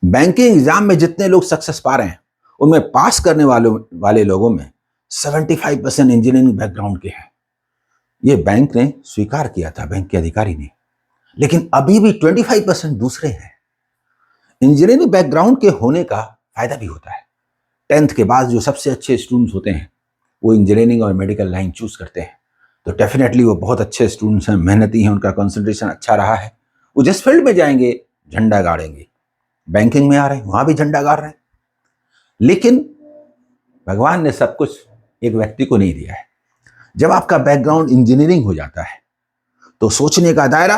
Banking exam में जितने लोग सक्सेस पा रहे हैं उनमें पास करने वाले लोगों में 75% इंजीनियरिंग बैकग्राउंड के हैं। ये बैंक ने स्वीकार किया था, बैंक के अधिकारी ने। लेकिन अभी भी 25% दूसरे हैं। इंजीनियरिंग बैकग्राउंड के होने का फायदा भी होता है। 10th के बाद जो सबसे अच्छे स्टूडेंट्स होते हैं वो इंजीनियरिंग और मेडिकल लाइन चूज करते हैं, तो डेफिनेटली वो बहुत अच्छे स्टूडेंट्स हैं, मेहनती हैं, उनका कंसंट्रेशन अच्छा रहा है। वो जिस फील्ड में जाएंगे झंडा गाड़ेंगे। बैंकिंग में आ रहे हैं, वहां भी झंडा गाड़ रहे हैं। लेकिन भगवान ने सब कुछ एक व्यक्ति को नहीं दिया है। जब आपका बैकग्राउंड इंजीनियरिंग हो जाता है तो सोचने का दायरा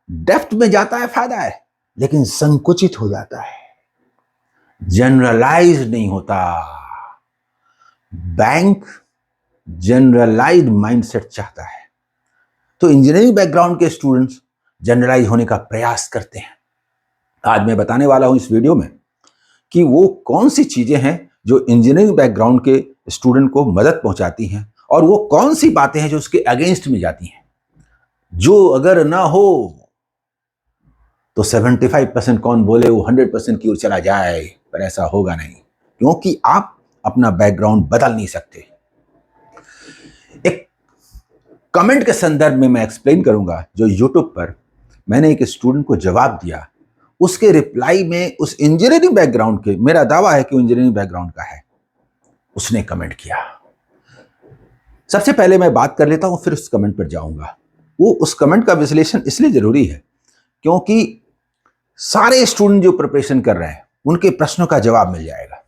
डेप्थ में जाता है, फायदा है, लेकिन संकुचित हो जाता है, जनरलाइज नहीं होता। बैंक जनरलाइज माइंडसेट चाहता है, तो इंजीनियरिंग बैकग्राउंड के स्टूडेंट्स जनरलाइज होने का प्रयास करते हैं। आज मैं बताने वाला हूं इस वीडियो में कि वो कौन सी चीजें हैं जो इंजीनियरिंग बैकग्राउंड के स्टूडेंट को मदद पहुंचाती हैं और वो कौन सी बातें हैं जो उसके अगेंस्ट में जाती हैं। जो अगर ना हो तो 75% कौन बोले वो 100% की ओर चला जाए, पर ऐसा होगा नहीं, क्योंकि आप अपना बैकग्राउंड बदल नहीं सकते। एक कमेंट के संदर्भ में मैं एक्सप्लेन करूंगा जो यूट्यूब पर मैंने एक स्टूडेंट को जवाब दिया। उसके रिप्लाई में उस इंजीनियरिंग बैकग्राउंड के, मेरा दावा है कि वो इंजीनियरिंग बैकग्राउंड का है, उसने कमेंट किया। सबसे पहले मैं बात कर लेता हूं, फिर उस कमेंट पर जाऊंगा। वो उस कमेंट का विश्लेषण इसलिए जरूरी है क्योंकि सारे स्टूडेंट जो प्रिपरेशन कर रहे हैं उनके प्रश्नों का जवाब मिल जाएगा।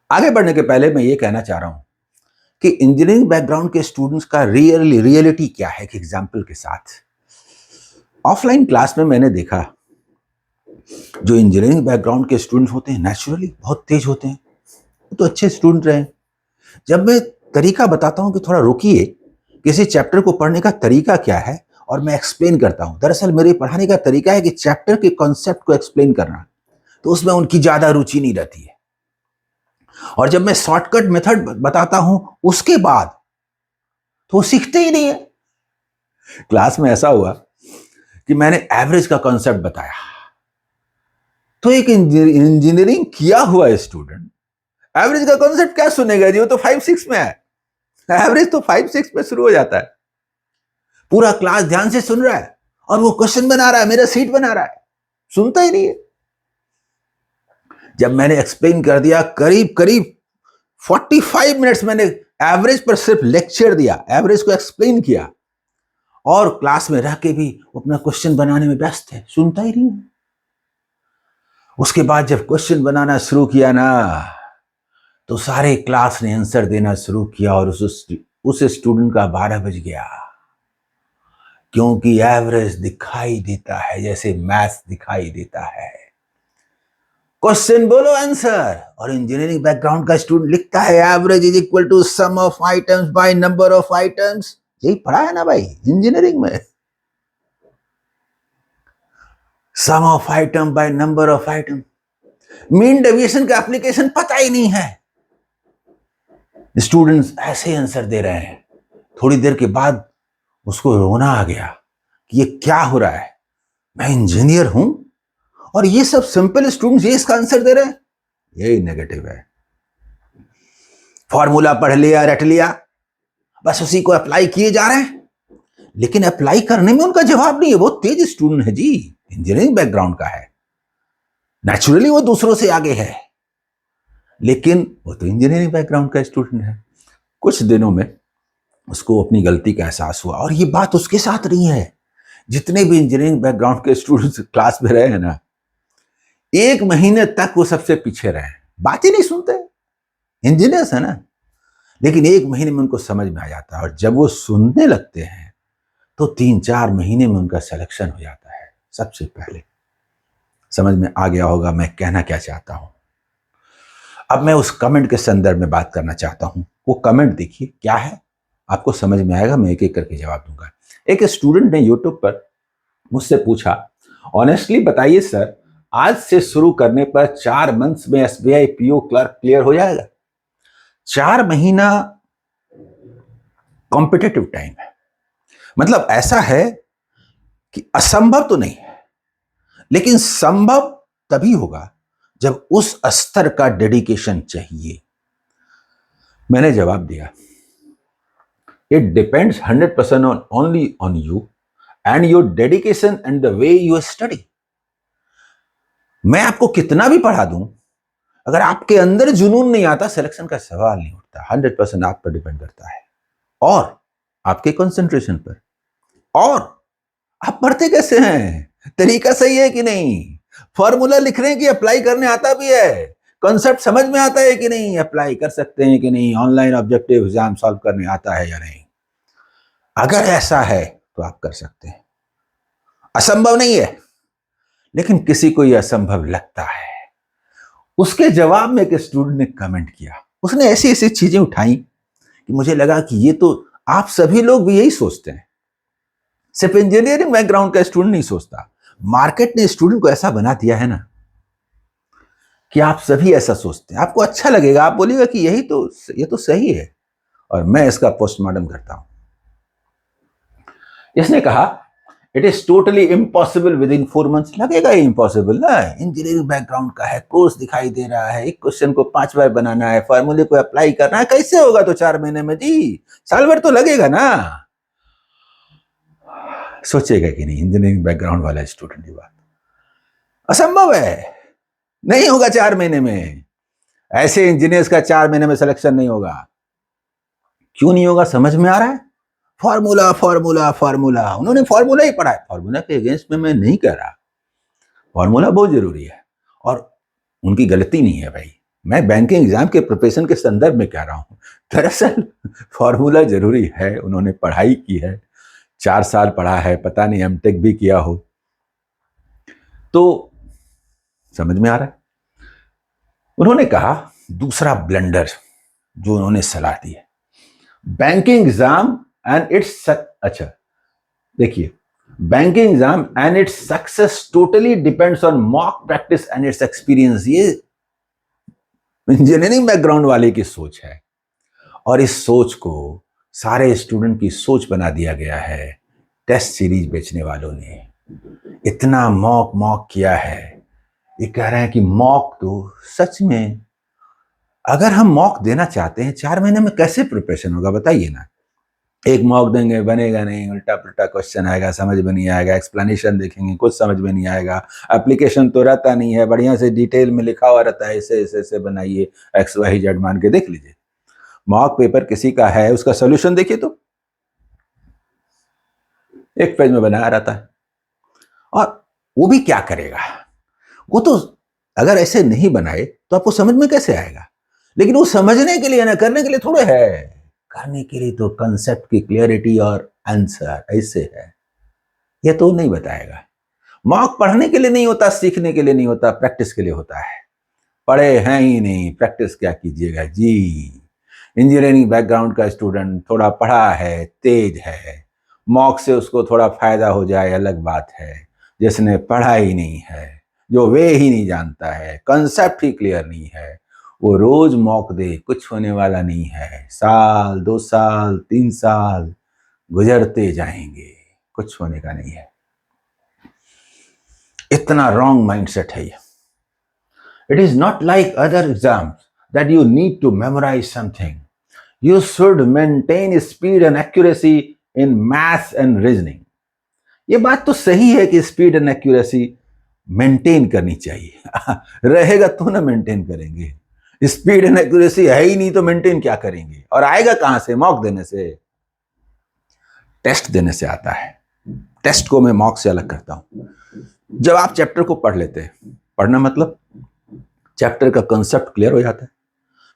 आगे बढ़ने के पहले मैं ये कहना चाह रहा हूं कि इंजीनियरिंग बैकग्राउंड के स्टूडेंट्स का रियलिटी क्या है, एक एग्जाम्पल के साथ। ऑफलाइन क्लास में मैंने देखा जो इंजीनियरिंग बैकग्राउंड के स्टूडेंट्स होते हैं नेचुरली बहुत तेज होते हैं, वो तो अच्छे स्टूडेंट रहे। जब मैं तरीका बताता हूं कि थोड़ा रुकिए, किसी चैप्टर को पढ़ने का तरीका क्या है, और मैं एक्सप्लेन करता हूं। दरअसल मेरे पढ़ाने का तरीका है कि चैप्टर के कॉन्सेप्ट को एक्सप्लेन करना, तो उसमें उनकी ज्यादा रुचि नहीं रहती है। और जब मैं शॉर्टकट मेथड बताता हूं उसके बाद, तो वो सीखते ही नहीं है। क्लास में ऐसा हुआ कि मैंने एवरेज का कॉन्सेप्ट बताया, तो एक इंजीनियरिंग किया हुआ स्टूडेंट एवरेज का कॉन्सेप्ट क्या सुनेगा जी, वो तो 5-6 में है। एवरेज तो 5-6 में शुरू हो जाता है। पूरा क्लास ध्यान से सुन रहा है और वो क्वेश्चन बना रहा है, मेरा सीट बना रहा है, सुनता ही नहीं है। जब मैंने एक्सप्लेन कर दिया, करीब करीब 45 मिनट्स मैंने एवरेज पर सिर्फ लेक्चर दिया, एवरेज को एक्सप्लेन किया, और क्लास में रह के भी अपना क्वेश्चन बनाने में व्यस्त है, सुनता ही नहीं है। उसके बाद जब क्वेश्चन बनाना शुरू किया ना, तो सारे क्लास ने आंसर देना शुरू किया और उस स्टूडेंट का 12 बज गया, क्योंकि एवरेज दिखाई देता है जैसे मैथ्स दिखाई देता है। क्वेश्चन बोलो आंसर, और इंजीनियरिंग बैकग्राउंड का स्टूडेंट लिखता है average is equal to sum of items by number of items. यही पढ़ा है ना भाई इंजीनियरिंग में, sum of item by number of item. Mean deviation का एप्लीकेशन पता ही नहीं है। स्टूडेंट्स ऐसे आंसर दे रहे हैं, थोड़ी देर के बाद उसको रोना आ गया कि ये क्या हो रहा है, मैं इंजीनियर हूं और ये सब सिंपल स्टूडेंट्स ये इसका आंसर दे रहे हैं। यही नेगेटिव है। फॉर्मूला पढ़ लिया, रट लिया, बस उसी को अप्लाई किए जा रहे हैं, लेकिन अप्लाई करने में उनका जवाब नहीं है। वो तेज स्टूडेंट है जी, इंजीनियरिंग बैकग्राउंड का है, नेचुरली वो दूसरों से आगे है, लेकिन वो तो इंजीनियरिंग बैकग्राउंड का स्टूडेंट है। कुछ दिनों में उसको अपनी गलती का एहसास हुआ, और ये बात उसके साथ नहीं है, जितने भी इंजीनियरिंग बैकग्राउंड के स्टूडेंट्स क्लास में रहे हैं ना, 1 महीने तक वो सबसे पीछे रहे, बात ही नहीं सुनते, इंजीनियर्स है ना, लेकिन 1 महीने में उनको समझ में आ जाता है, और जब वो सुनने लगते हैं तो 3-4 महीने में उनका सिलेक्शन हो जाता है। सबसे पहले समझ में आ गया होगा मैं कहना क्या चाहता हूं। अब मैं उस कमेंट के संदर्भ में बात करना चाहता हूं। वो कमेंट देखिए क्या है, आपको समझ में आएगा, मैं एक एक करके जवाब दूंगा। एक स्टूडेंट ने यूट्यूब पर मुझसे पूछा, ऑनेस्टली बताइए सर, आज से शुरू करने पर 4 मंथ्स में एसबीआई पीओ क्लर्क क्लियर हो जाएगा? 4 महीना कॉम्पिटिटिव टाइम है, मतलब ऐसा है कि असंभव तो नहीं है, लेकिन संभव तभी होगा जब उस स्तर का डेडिकेशन चाहिए। मैंने जवाब दिया, it depends 100% on only on you and your dedication and the way you study. मैं आपको कितना भी पढ़ा दूं, अगर आपके अंदर जुनून नहीं आता, सिलेक्शन का सवाल नहीं उठता। 100% आप पर डिपेंड करता है और आपके कंसंट्रेशन पर, और आप पढ़ते कैसे हैं, तरीका सही है कि नहीं, फॉर्मूला लिख रहे हैं कि अप्लाई करने आता भी है, कॉन्सेप्ट समझ में आता है कि नहीं, अप्लाई कर सकते हैं कि नहीं, ऑनलाइन ऑब्जेक्टिव एग्जाम सॉल्व करने आता है या नहीं। अगर ऐसा है तो आप कर सकते हैं। असंभव नहीं है, लेकिन किसी को यह असंभव लगता है। उसके जवाब में एक स्टूडेंट ने कमेंट किया, उसने ऐसी ऐसी चीजें उठाई कि मुझे लगा कि ये तो आप सभी लोग भी यही सोचते हैं। सिर्फ इंजीनियरिंग बैकग्राउंड का स्टूडेंट नहीं सोचता, मार्केट ने स्टूडेंट को ऐसा बना दिया है ना कि आप सभी ऐसा सोचते हैं। आपको अच्छा लगेगा, आप बोलिएगा कि ये तो सही है, और मैं इसका पोस्टमार्टम करता हूं। इसने कहा it is totally impossible with in 4 months. लगेगा ही इम्पॉसिबल ना, इंजीनियरिंग बैकग्राउंड का है, कोर्स दिखाई दे रहा है, एक क्वेश्चन को 5 बार बनाना है, फॉर्मूले को अप्लाई करना है, कैसे होगा तो 4 महीने में जी, साल भर तो लगेगा ना। सोचेगा कि नहीं इंजीनियरिंग बैकग्राउंड वाला स्टूडेंट, ये बात असंभव है, नहीं होगा 4 महीने में। ऐसे इंजीनियर्स का 4 महीने में सिलेक्शन नहीं होगा। क्यों नहीं होगा समझ में आ रहा है? फॉर्मूला फॉर्मूला फॉर्मूला, उन्होंने फॉर्मूला ही पढ़ा है। फॉर्मूला के अगेंस्ट में मैं नहीं कह रहा, फॉर्मूला बहुत जरूरी है और उनकी गलती नहीं है भाई। मैं बैंकिंग एग्जाम के प्रिपरेशन के संदर्भ में कह रहा हूं। दरअसल फॉर्मूला जरूरी है, उन्होंने पढ़ाई की है, 4 साल पढ़ा है, पता नहीं एमटेक भी किया हो, तो समझ में आ रहा है। उन्होंने कहा दूसरा ब्लंडर जो उन्होंने सलाह दी है, बैंकिंग एग्जाम एंड इट्स, अच्छा देखिए, banking exam and its success totally depends on mock practice and it's experience. ये इंजीनियरिंग बैकग्राउंड वाले की सोच है और इस सोच को सारे स्टूडेंट की सोच बना दिया गया है टेस्ट सीरीज बेचने वालों ने। इतना मॉक मॉक किया है, ये कह रहे हैं कि मॉक तो सच में, अगर हम मॉक देना चाहते हैं 4 महीने में कैसे प्रिपरेशन होगा बताइए ना। एक मॉक देंगे बनेगा नहीं, उल्टा पुल्टा क्वेश्चन आएगा, समझ में नहीं आएगा, एक्सप्लेनेशन देखेंगे कुछ समझ में नहीं आएगा, एप्लीकेशन तो रहता नहीं है, बढ़िया से डिटेल में लिखा हुआ रहता है, ऐसे ऐसे ऐसे बनाइए, एक्स वाई जेड मान के देख लीजिए। मॉक पेपर किसी का है, उसका सोल्यूशन देखिए तो एक पेज में बनाया रहता है, और वो भी क्या करेगा, वो तो अगर ऐसे नहीं बनाए तो आपको समझ में कैसे आएगा। लेकिन वो समझने के लिए ना, करने के लिए थोड़े है, करने के लिए तो कंसेप्ट की क्लियरिटी और आंसर ऐसे है, ये तो नहीं बताएगा। मॉक पढ़ने के लिए नहीं होता, सीखने के लिए नहीं होता, प्रैक्टिस के लिए होता है। पढ़े हैं ही नहीं, प्रैक्टिस क्या कीजिएगा जी। इंजीनियरिंग बैकग्राउंड का स्टूडेंट थोड़ा पढ़ा है, तेज है, मॉक से उसको थोड़ा फायदा हो जाए अलग बात है। जिसने पढ़ा ही नहीं है, जो वे ही नहीं जानता है, कंसेप्ट ही क्लियर नहीं है, वो रोज मॉक दे, कुछ होने वाला नहीं है। साल 2 साल 3 साल गुजरते जाएंगे, कुछ होने का नहीं है। इतना रॉन्ग माइंडसेट है ये। It is not like other exams that you need to memorise something. You should maintain speed and accuracy in math and reasoning. ये बात तो सही है कि स्पीड एंड एक्यूरेसी मेंटेन करनी चाहिए रहेगा तो ना मेंटेन करेंगे। स्पीड एंड एक्यूरेसी है ही नहीं तो मेंटेन क्या करेंगे, और आएगा कहां से? मॉक देने से, टेस्ट देने से आता है। टेस्ट को मैं मॉक से अलग करता हूं। जब आप चैप्टर को पढ़ लेते हैं, पढ़ना मतलब चैप्टर का कंसेप्ट क्लियर हो जाता है,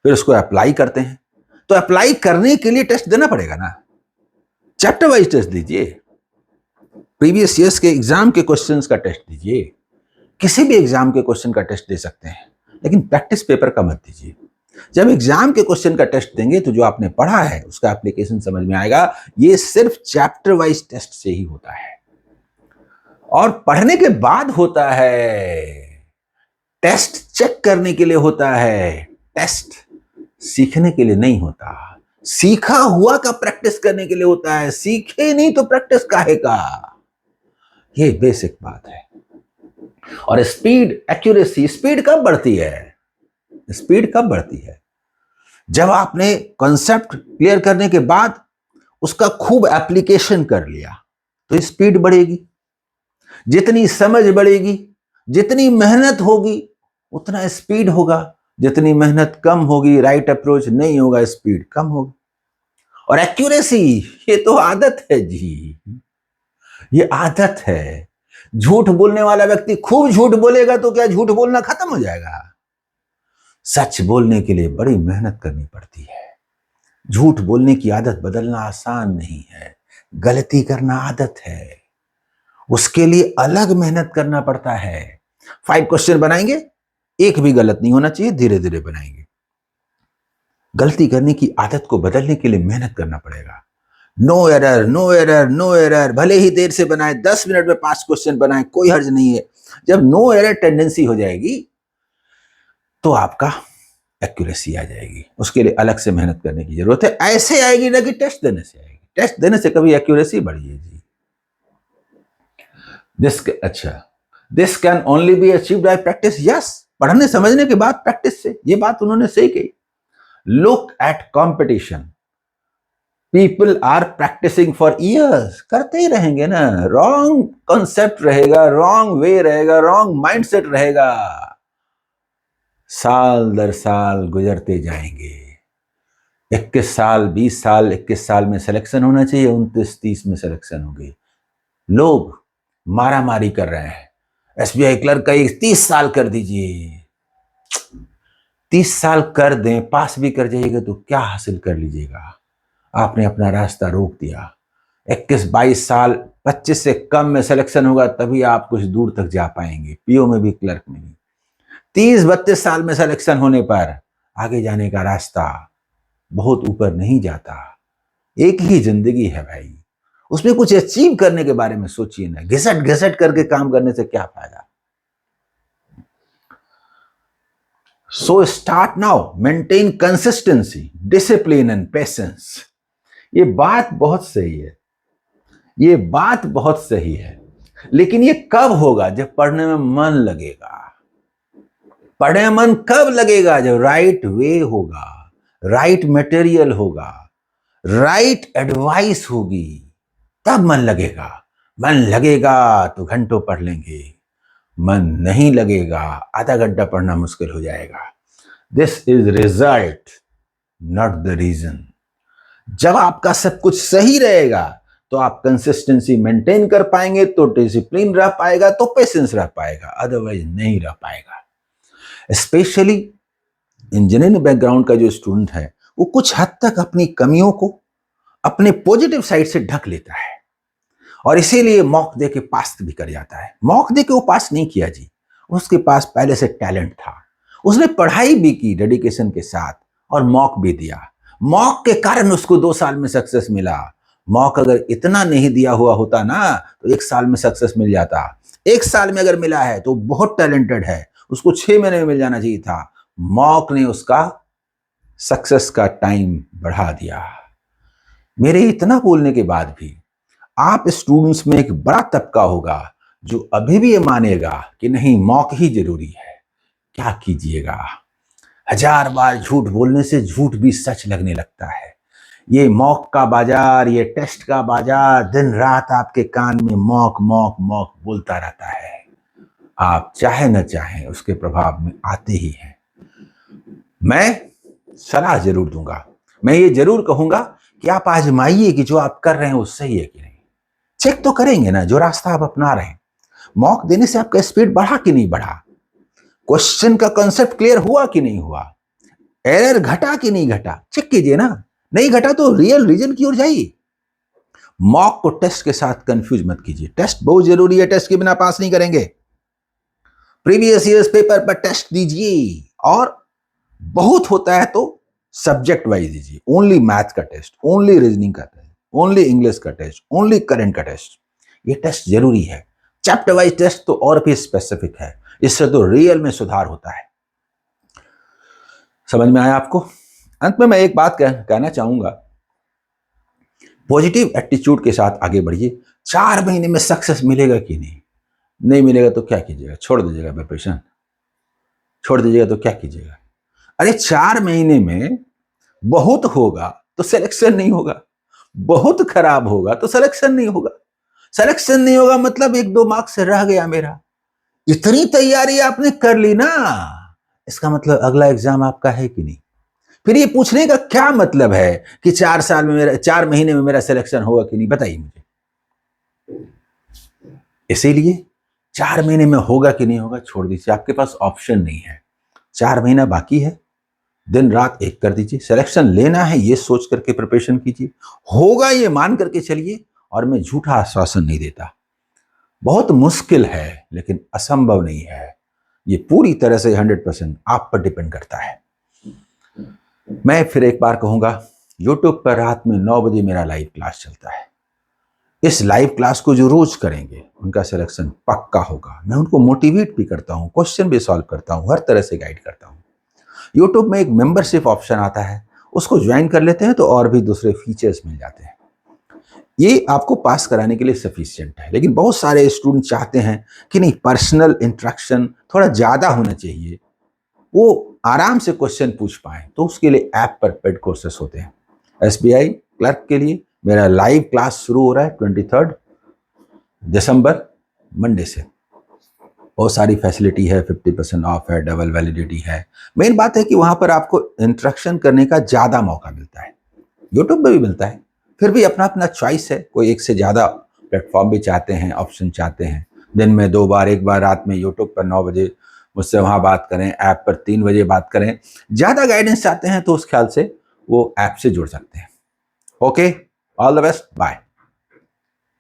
फिर उसको अप्लाई करते हैं, तो अप्लाई करने के लिए टेस्ट देना पड़ेगा ना। चैप्टर वाइज टेस्ट दीजिए, प्रीवियस ईयर्स के एग्जाम के क्वेश्चंस का टेस्ट दीजिए, किसी भी एग्जाम के क्वेश्चन का टेस्ट दे सकते हैं, लेकिन प्रैक्टिस पेपर का मत दीजिए। जब एग्जाम के क्वेश्चन का टेस्ट देंगे तो जो आपने पढ़ा है उसका एप्लीकेशन समझ में आएगा। ये सिर्फ चैप्टर वाइज टेस्ट से ही होता है, और पढ़ने के बाद होता है टेस्ट, चेक करने के लिए होता है टेस्ट, सीखने के लिए नहीं होता। सीखा हुआ का प्रैक्टिस करने के लिए होता है, सीखे नहीं तो प्रैक्टिस काहे का। ये बेसिक बात है। और स्पीड, एक्यूरेसी, स्पीड कब बढ़ती है? स्पीड कब बढ़ती है? जब आपने कॉन्सेप्ट क्लियर करने के बाद उसका खूब एप्लीकेशन कर लिया तो स्पीड बढ़ेगी। जितनी समझ बढ़ेगी, जितनी मेहनत होगी, उतना स्पीड होगा। जितनी मेहनत कम होगी, राइट अप्रोच नहीं होगा, स्पीड कम होगी। और एक्यूरेसी, ये तो आदत है जी, ये आदत है। झूठ बोलने वाला व्यक्ति खूब झूठ बोलेगा तो क्या झूठ बोलना खत्म हो जाएगा? सच बोलने के लिए बड़ी मेहनत करनी पड़ती है। झूठ बोलने की आदत बदलना आसान नहीं है, गलती करना आदत है, उसके लिए अलग मेहनत करना पड़ता है। 5 क्वेश्चन बनाएंगे, एक भी गलत नहीं होना चाहिए, धीरे धीरे बनाएंगे। गलती करने की आदत को बदलने के लिए मेहनत करना पड़ेगा। No error, no error, no error. भले ही देर से बनाए, 10 मिनट में 5 क्वेश्चन बनाए, कोई हर्ज नहीं है। जब नो एरर टेंडेंसी हो जाएगी तो आपका एक्यूरेसी आ जाएगी। उसके लिए अलग से मेहनत करने की जरूरत है। ऐसे आएगी ना कि टेस्ट देने से आएगी। टेस्ट देने से कभी एक्यूरेसी बढ़ी है जी? This can only be achieved by practice. Yes, पढ़ने समझने के बाद प्रैक्टिस से। ये बात उन्होंने सही कही। Look at competition, people are practising for years. करते ही रहेंगे ना। रॉन्ग कॉन्सेप्ट रहेगा, रॉन्ग वे रहेगा, रॉन्ग माइंडसेट रहेगा, साल दर साल गुजरते जाएंगे। 21 साल, 20 साल, 21 साल में सिलेक्शन होना चाहिए, 29-30 में सिलेक्शन हो गई। लोग मारा मारी कर रहे हैं। एसबीआई क्लर्क का 30 साल कर दीजिए। 30 साल कर दें, पास भी कर जाइएगा तो क्या हासिल कर लीजिएगा? आपने अपना रास्ता रोक दिया। 21-22 साल, 25 से कम में सिलेक्शन होगा तभी आप कुछ दूर तक जा पाएंगे, पीओ में भी, क्लर्क में भी। 30-32 साल में सिलेक्शन होने पर आगे जाने का रास्ता बहुत ऊपर नहीं जाता। एक ही जिंदगी है भाई, उसमें कुछ अचीव करने के बारे में सोचिए ना। घिसट घिसट करके काम करने से क्या फायदा? So start now, maintain consistency, discipline and patience. ये बात बहुत सही है, ये बात बहुत सही है। लेकिन ये कब होगा? जब पढ़ने में मन लगेगा। पढ़ने में मन कब लगेगा? जब राइट वे होगा, राइट मटेरियल होगा, राइट एडवाइस होगी, तब मन लगेगा। मन लगेगा तो घंटों पढ़ लेंगे, मन नहीं लगेगा आधा घंटा पढ़ना मुश्किल हो जाएगा। This is result, not the reason. जब आपका सब कुछ सही रहेगा तो आप कंसिस्टेंसी मेंटेन कर पाएंगे, तो डिसिप्लिन रह पाएगा, तो पेशेंस रह पाएगा, अदरवाइज नहीं रह पाएगा। स्पेशली इंजीनियरिंग बैकग्राउंड का जो स्टूडेंट है वो कुछ हद तक अपनी कमियों को अपने पॉजिटिव साइड से ढक लेता है और इसीलिए मॉक दे के पास भी कर जाता है। मॉक दे के वो पास नहीं किया जी, उसके पास पहले से टैलेंट था, उसने पढ़ाई भी की डेडिकेशन के साथ और मॉक भी दिया। मॉक के कारण उसको 2 साल में सक्सेस मिला। मॉक अगर इतना नहीं दिया हुआ होता ना तो 1 साल में सक्सेस मिल जाता। 1 साल में अगर मिला है तो बहुत टैलेंटेड है, उसको 6 महीने में मिल जाना चाहिए था। मॉक ने उसका सक्सेस का टाइम बढ़ा दिया। मेरे इतना बोलने के बाद भी आप स्टूडेंट्स में एक बड़ा तबका होगा जो अभी भी ये मानेगा कि नहीं, मॉक ही जरूरी है। क्या कीजिएगा? 1000 बार झूठ बोलने से झूठ भी सच लगने लगता है। ये मॉक का बाजार, ये टेस्ट का बाजार दिन रात आपके कान में मॉक मॉक मॉक बोलता रहता है। आप चाहे न चाहे उसके प्रभाव में आते ही हैं। मैं सलाह जरूर दूंगा, मैं ये जरूर कहूंगा कि आप आजमाइए कि जो आप कर रहे हैं वो सही है कि नहीं। चेक तो करेंगे ना जो रास्ता आप अपना रहे हैं। मॉक देने से आपका स्पीड बढ़ा कि नहीं बढ़ा? क्वेश्चन का कंसेप्ट क्लियर हुआ कि नहीं हुआ? एरर घटा कि नहीं घटा? चेक कीजिए ना। नहीं घटा तो रियल रीजन की ओर जाइए। मॉक को टेस्ट के साथ कंफ्यूज मत कीजिए। टेस्ट बहुत जरूरी है, टेस्ट के बिना पास नहीं करेंगे। प्रीवियस ईयर्स पेपर पर टेस्ट दीजिए और बहुत होता है तो सब्जेक्ट वाइज दीजिए। ओनली मैथ का टेस्ट, ओनली रीजनिंग का टेस्ट, ओनली इंग्लिश का टेस्ट, ओनली करंट का टेस्ट, ये टेस्ट जरूरी है। चैप्टर वाइज टेस्ट तो और भी स्पेसिफिक है, इससे तो रियल में सुधार होता है। समझ में आया आपको? अंत में मैं एक बात कहना चाहूंगा, पॉजिटिव एटीट्यूड के साथ आगे बढ़िए। 4 महीने में सक्सेस मिलेगा कि नहीं? नहीं मिलेगा तो क्या कीजिएगा? छोड़ दीजिएगा प्रिपरेशन, छोड़ दीजिएगा तो क्या कीजिएगा? अरे 4 महीने में बहुत होगा तो सिलेक्शन नहीं होगा, बहुत खराब होगा तो सिलेक्शन नहीं होगा। सिलेक्शन नहीं होगा मतलब 1-2 मार्क्स रह गया मेरा। इतनी तैयारी आपने कर ली ना, इसका मतलब अगला एग्जाम आपका है कि नहीं? फिर ये पूछने का क्या मतलब है कि 4 महीने में मेरा सिलेक्शन होगा कि नहीं? बताइए मुझे। इसीलिए 4 महीने में होगा कि नहीं होगा छोड़ दीजिए, आपके पास ऑप्शन नहीं है। 4 महीना बाकी है, दिन रात एक कर दीजिए। सिलेक्शन लेना है ये सोच करके प्रिपरेशन कीजिए, होगा ये मान करके चलिए। और मैं झूठा आश्वासन नहीं देता, बहुत मुश्किल है लेकिन असंभव नहीं है। ये पूरी तरह से 100% आप पर डिपेंड करता है। मैं फिर एक बार कहूंगा, यूट्यूब पर रात में 9 बजे मेरा लाइव क्लास चलता है। इस लाइव क्लास को जो रोज करेंगे उनका सिलेक्शन पक्का होगा। मैं उनको मोटिवेट भी करता हूँ, क्वेश्चन भी सॉल्व करता हूँ, हर तरह से गाइड करता हूँ। यूट्यूब में एक मेंबरशिप ऑप्शन आता है, उसको ज्वाइन कर लेते हैं तो और भी दूसरे फीचर्स मिल जाते हैं। ये आपको पास कराने के लिए सफिशिएंट है। लेकिन बहुत सारे स्टूडेंट चाहते हैं कि नहीं, पर्सनल इंटरेक्शन थोड़ा ज़्यादा होना चाहिए, वो आराम से क्वेश्चन पूछ पाए, तो उसके लिए ऐप पर पेड कोर्सेस होते हैं। SBI क्लर्क के लिए मेरा लाइव क्लास शुरू हो रहा है 23 दिसंबर, मंडे से। बहुत सारी फैसिलिटी है, 50% ऑफ है, डबल वैलिडिटी है। मेन बात है कि वहां पर आपको इंटरेक्शन करने का ज़्यादा मौका मिलता है। यूट्यूब में भी मिलता है, फिर भी अपना अपना चॉइस है। कोई एक से ज़्यादा प्लेटफॉर्म भी चाहते हैं, ऑप्शन चाहते हैं। दिन में 2 बार, एक बार रात में यूट्यूब पर 9 बजे मुझसे वहाँ बात करें, ऐप पर 3 बजे बात करें। ज़्यादा गाइडेंस चाहते हैं तो उस ख्याल से वो ऐप से जुड़ सकते हैं। Okay, all the best, bye.